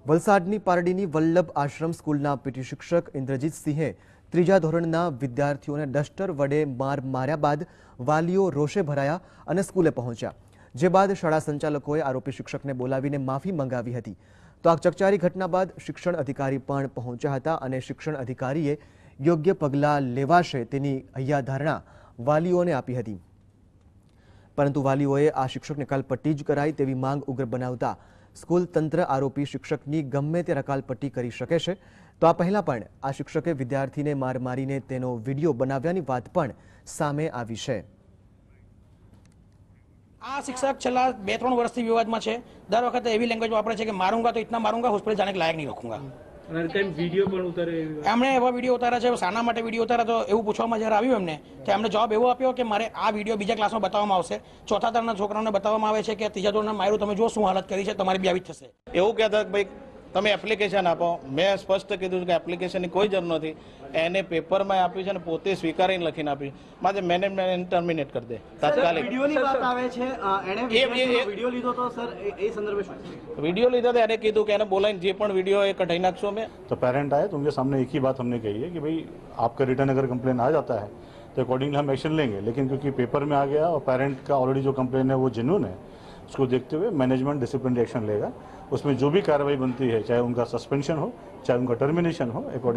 વલસાડની પારડીની વલ્લભ આશ્રમ સ્કૂલના પીટી શિક્ષક ઇન્દ્રજીત સિંહે ત્રીજા ધોરણના વિદ્યાર્થીઓને ડસ્ટર વડે માર માર્યા બાદ વાલીઓ રોષે ભરાયા અને સ્કૂલે પહોંચ્યા, જે બાદ શાળા સંચાલકોએ આરોપી શિક્ષકને બોલાવીને માફી મંગાવી હતી। તો આ ચકચારી ઘટના બાદ શિક્ષણ અધિકારી પણ પહોંચ્યા હતા અને શિક્ષણ અધિકારીએ યોગ્ય પગલાં લેવાશે તેની હૈયાધારણા વાલીઓને આપી હતી, પરંતુ વાલીઓએ આ શિક્ષકને કાલપટ્ટી જ કરાય તેવી માંગ ઉગ્ર બનાવતા સ્કૂલ તંત્ર આરોપી શિક્ષકની ગમે તે રકાલપટ્ટી કરી શકે છે। તો આ પહેલા પણ આ શિક્ષકે વિદ્યાર્થીને માર મારીને તેનો વિડીયો બનાવ્યાની વાત પણ સામે આવી છે। આ શિક્ષક છેલ્લા 2-3 વર્ષથી વિવાદમાં છે। દર વખતે એવી લેંગ્વેજ વાપરે છે કે માरूंगा તો इतना मारूंगा હોસ્પિટલ જાને કે લાયક નહીં રખूंगा। વિડીયો પણ ઉતારે, એમણે એવા વિડીયો ઉતાર્યા છે। શાના માટે વિડીયો ઉતાર્યા તો એવું પૂછવામાં જ્યારે આવ્યું એમને તો એમને જવાબ એવો આપ્યો કે મારે આ વિડીયો બીજા ક્લાસમાં બતાવવામાં આવશે, ચોથા ધોરણના છોકરાઓને બતાવવામાં આવે છે કે ત્રીજા ધોરણના માર્યું, તમે જો શું હાલત કરી છે, તમારી બી આવી જ થશે। એવું કહેતા ભાઈ તમે એપ્લિકેશન આપો। મેં સ્પષ્ટ કીધું કે એપ્લિકેશનની કોઈ જરૂર નથી, એને પેપરમાં આપ્યું છે અને પોતે સ્વીકારીને લખીને આપ્યું। મારે મેનેજમેન્ટ ટર્મિનેટ કરી દે તાત્કાલિક। વિડીયોની વાત આવે છે, એણે વિડીયો લીધો તો સર એ સંદર્ભે શું વિડીયો લીધા તો એને કીધું કે એને બોલાવીને જે પણ વિડીયો એ કઢાઈ નાખશો। મેં तो पेरेंट आए तो उनके सामने एक ही बात हमने कही है कि भाई आपका रिटर्न अगर कंप्लेन आ जाता है तो अकॉर्डिंगली हम एक्शन लेंगे, लेकिन क्योंकि पेपर में आ गया और पेरेंट का ऑलरेडी जो कंप्लेन है वो जेन्युइन है, उसको देखते हुए मैनेजमेंट डिसिप्लिनरी एक्शन लेगा। उसमें जो भी कार्रवाई बनती है, चाहे उनका सस्पेंशन हो चाहे उनका टर्मिनेशन हो, अकॉर्डिंग